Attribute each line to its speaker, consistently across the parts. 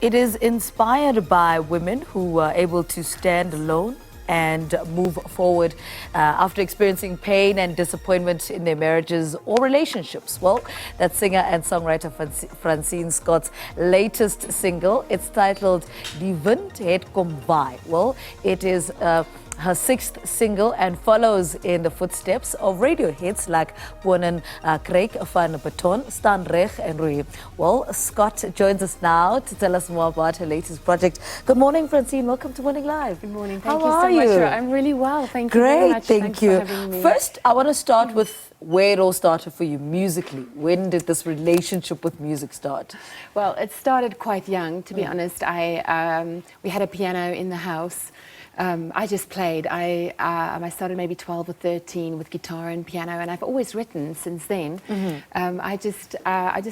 Speaker 1: It is inspired by women who are able to stand alone and move forward after experiencing pain and disappointment in their marriages or relationships. Well, that's singer and songwriter Fransien Scott's latest single. It's titled Die Wind het kom waai. Well, it is her 6th single and follows in the footsteps of radio hits like Koninkryk van Beton, Staan Reg and Roei. Well, Scott joins us now to tell us more about her latest project. Good morning, Fransien. Welcome to Morning Live.
Speaker 2: Good morning. Thank you so much. I'm really well. Thank you very much.
Speaker 1: Great, thank you.
Speaker 2: For having me.
Speaker 1: First, I want to start with where it all started for you musically. When did this relationship with music start?
Speaker 2: Well, it started quite young, to be honest. We had a piano in the house. I just played. I started maybe 12 or 13 with guitar and piano, and I've always written since then. I just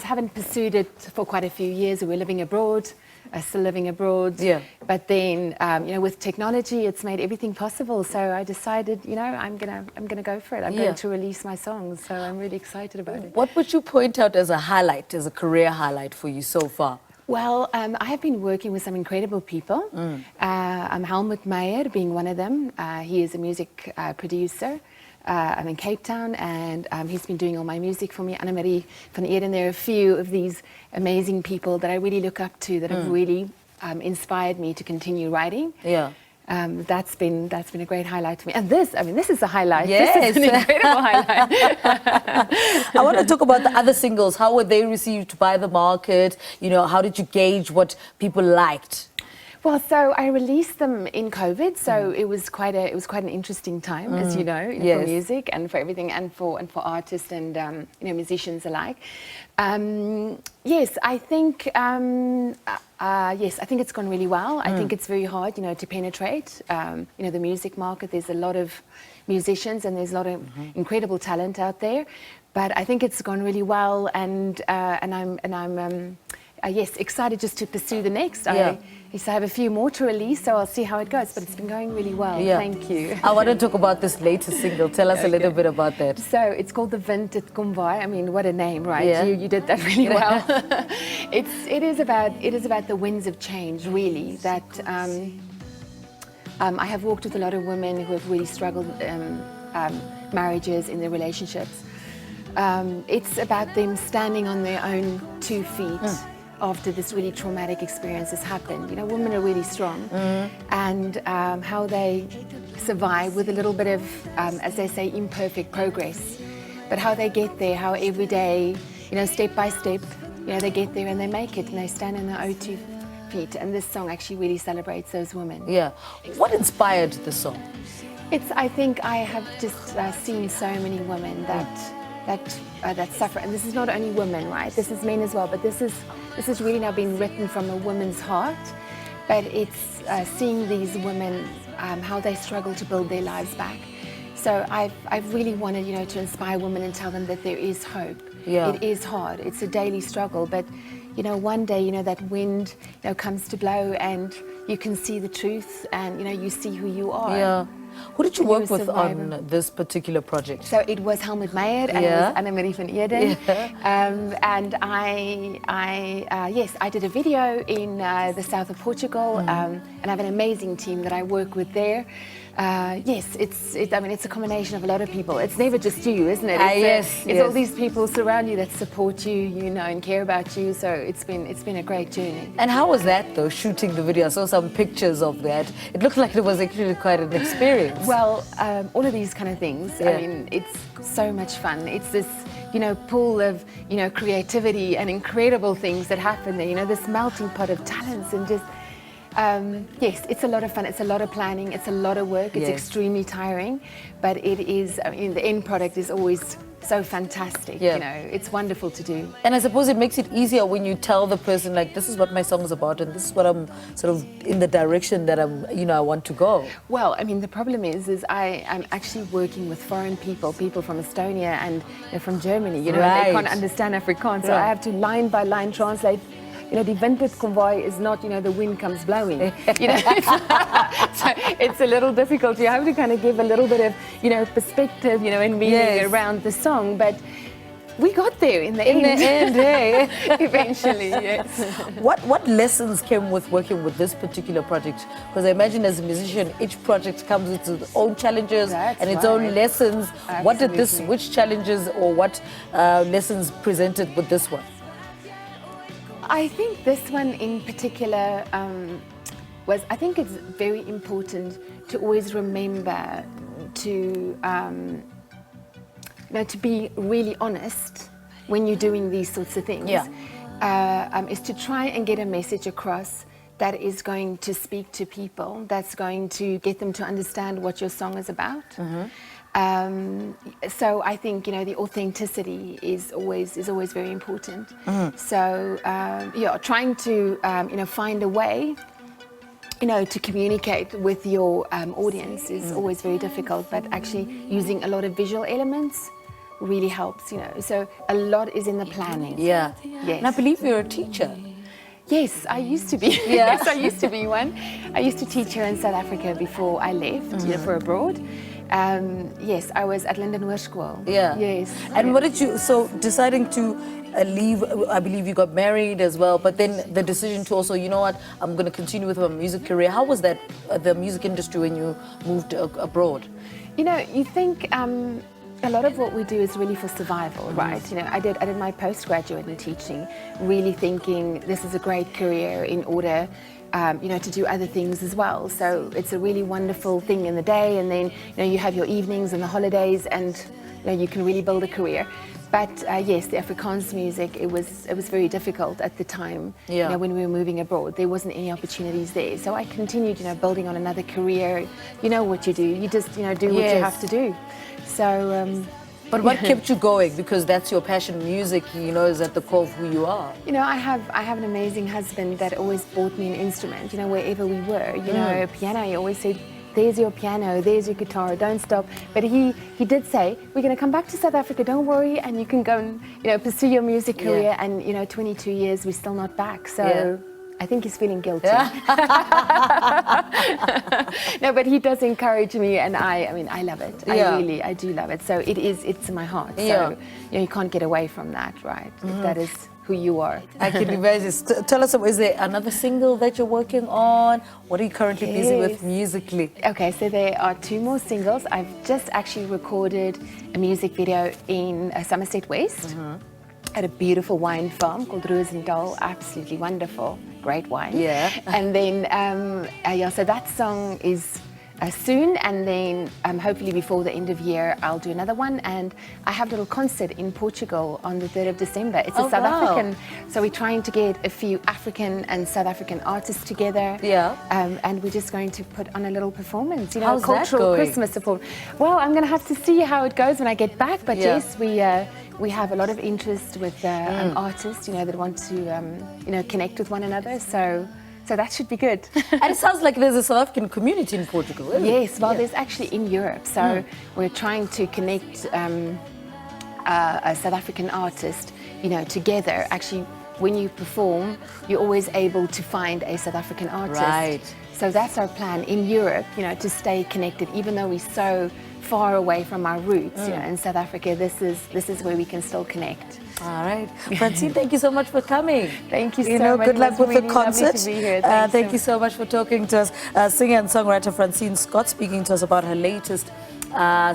Speaker 2: haven't pursued it for quite a few years. We're living abroad, still living abroad.
Speaker 1: Yeah.
Speaker 2: But then, with technology, it's made everything possible. So I decided, I'm gonna go for it. I'm going to release my songs. So I'm really excited about it.
Speaker 1: What would you point out as a highlight, as a career highlight for you so far?
Speaker 2: Well, I have been working with some incredible people. Helmut Meyer being one of them. He is a music producer. I'm in Cape Town, and he's been doing all my music for me. Annemarie van Eden. There are a few of these amazing people that I really look up to, that have really inspired me to continue writing.
Speaker 1: Yeah.
Speaker 2: That's been a great highlight for me. And this is a highlight.
Speaker 1: Yes.
Speaker 2: This is an incredible highlight.
Speaker 1: I want to talk about the other singles. How were they received by the market? How did you gauge what people liked?
Speaker 2: Well, so I released them in COVID, so it was quite an interesting time, as you know, for music and for everything, and for artists and musicians alike. Yes, I think it's gone really well. I think it's very hard, to penetrate, the music market. There's a lot of musicians and there's a lot of incredible talent out there, but I think it's gone really well, and I'm excited just to pursue the next. I have a few more to release, so I'll see how it goes, but it's been going really well. Thank you.
Speaker 1: I want to talk about this latest single. Tell us a little bit about that.
Speaker 2: So it's called The Wind het kom waai. I mean, what a name, right?
Speaker 1: Yeah.
Speaker 2: You did that really well. It is about the winds of change, really. That I have worked with a lot of women who have really struggled marriages, in their relationships. It's about them standing on their own 2 feet. After this really traumatic experience has happened. Women are really strong, and how they survive with a little bit of, as they say, imperfect progress, but how they get there, how every day, step by step, they get there and they make it and they stand on their own 2 feet. And this song actually really celebrates those women. Yeah.
Speaker 1: What inspired the song?
Speaker 2: I think I have just seen so many women that suffer, and this is not only women, right? This is men as well, but this is really now being written from a woman's heart. But it's seeing these women, how they struggle to build their lives back. So I've really wanted, to inspire women and tell them that there is hope.
Speaker 1: Yeah.
Speaker 2: It is hard. It's a daily struggle, but one day, that wind, comes to blow, and you can see the truth, and you see who you are.
Speaker 1: Yeah. Who did you work with on this particular project?
Speaker 2: So it was Helmut Meyer and it was Annemarie van Eden. And I did a video in the south of Portugal, and I have an amazing team that I work with there. It's a combination of a lot of people. It's never just you, isn't it? It's all these people surround you that support you, and care about you. So it's been a great journey.
Speaker 1: And how was that though, shooting the video? I saw some pictures of that. It looked like it was actually quite an experience.
Speaker 2: Well, all of these kind of things, I mean, it's so much fun. It's this, pool of, creativity and incredible things that happen there, this melting pot of talents, and just, yes, it's a lot of fun. It's a lot of planning. It's a lot of work. It's extremely tiring, but it is, the end product is always so fantastic. It's wonderful to do.
Speaker 1: And I suppose it makes it easier when you tell the person, like, this is what my song is about, and this is what I'm sort of in the direction that I want to go.
Speaker 2: Well, I mean, the problem is I'm actually working with foreign people from Estonia and from Germany, and they can't understand Afrikaans, so I have to line by line translate. Die wind het kom waai is not, the wind comes blowing. So it's a little difficult. You have to kind of give a little bit of, perspective, and meaning around the song. But We got there in the end.
Speaker 1: In the end, hey.
Speaker 2: Eventually, yes.
Speaker 1: What lessons came with working with this particular project? Because I imagine as a musician, each project comes with its own challenges and its own lessons.
Speaker 2: Absolutely.
Speaker 1: What did this, which challenges or what lessons presented with this one?
Speaker 2: I think this one in particular I think it's very important to always remember to to be really honest when you're doing these sorts of things. Is to try and get a message across that is going to speak to people, that's going to get them to understand what your song is about. So I think the authenticity is always very important. So trying to find a way to communicate with your audience is always very difficult, but actually using a lot of visual elements really helps, So a lot is in the planning.
Speaker 1: Yeah.
Speaker 2: Yes.
Speaker 1: And I believe you're a teacher.
Speaker 2: Yes, I used to be.
Speaker 1: Yeah.
Speaker 2: Yes, I used to be one. I used to teach here in South Africa before I left for abroad. Yes, I was at London School.
Speaker 1: Yeah.
Speaker 2: Yes.
Speaker 1: And what did you, so deciding to leave, I believe you got married as well, but then the decision to also, you know what, I'm going to continue with my music career. How was that, the music industry when you moved abroad?
Speaker 2: You think a lot of what we do is really for survival, right? I did my postgraduate in teaching, really thinking this is a great career in order to do other things as well. So it's a really wonderful thing in the day, and then you have your evenings and the holidays, and you can really build a career. But yes, the Afrikaans music, it was very difficult at the time. When we were moving abroad, there wasn't any opportunities there. So I continued, building on another career. You know what you do. You just, do what you have to do. So.
Speaker 1: But what kept you going? Because that's your passion. Music, is at the core of who you are.
Speaker 2: I have an amazing husband that always bought me an instrument. Wherever we were, a piano. He always said, "There's your piano, there's your guitar, don't stop." But he did say, "We're going to come back to South Africa, don't worry, and you can go and pursue your music career." And 22 years, we're still not back. So I think he's feeling guilty. No, but he does encourage me, and I love it. I do love it. So it's in my heart. So you can't get away from that, right? That is who you are.
Speaker 1: I can imagine. Tell us, is there another single that you're working on? What are you currently busy with musically?
Speaker 2: Okay, so there are 2 more singles. I've just actually recorded a music video in Somerset West at a beautiful wine farm called Roei. Absolutely wonderful, great wine.
Speaker 1: Yeah.
Speaker 2: And then, so that song is soon, and then hopefully before the end of year I'll do another one, and I have a little concert in Portugal on the 3rd of December. It's a South African, so we're trying to get a few African and South African artists together. And we're just going to put on a little performance,
Speaker 1: How's
Speaker 2: cultural
Speaker 1: that going?
Speaker 2: Christmas support. Well, I'm going to have to see how it goes when I get back, but yes, we have a lot of interest with artists, that want to connect with one another. So that should be good.
Speaker 1: And it sounds like there's a South African community in Portugal, isn't it?
Speaker 2: Yes, well, there's actually in Europe. So we're trying to connect a South African artist, together. Actually, when you perform, you're always able to find a South African artist.
Speaker 1: Right.
Speaker 2: So that's our plan in Europe, to stay connected, even though we're so far away from our roots. In South Africa, this is where we can still connect.
Speaker 1: All right. Fransien, thank you so much for coming.
Speaker 2: Thank you so much.
Speaker 1: Good luck with the concert.
Speaker 2: To be here.
Speaker 1: Thank you so much for talking to us. Singer and songwriter Fransien Scott speaking to us about her latest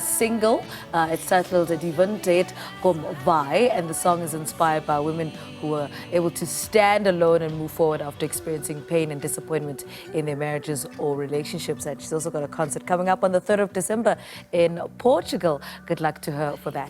Speaker 1: single. It's titled Diventet Kom Waai, and the song is inspired by women who were able to stand alone and move forward after experiencing pain and disappointment in their marriages or relationships. And she's also got a concert coming up on the 3rd of December in Portugal. Good luck to her for that.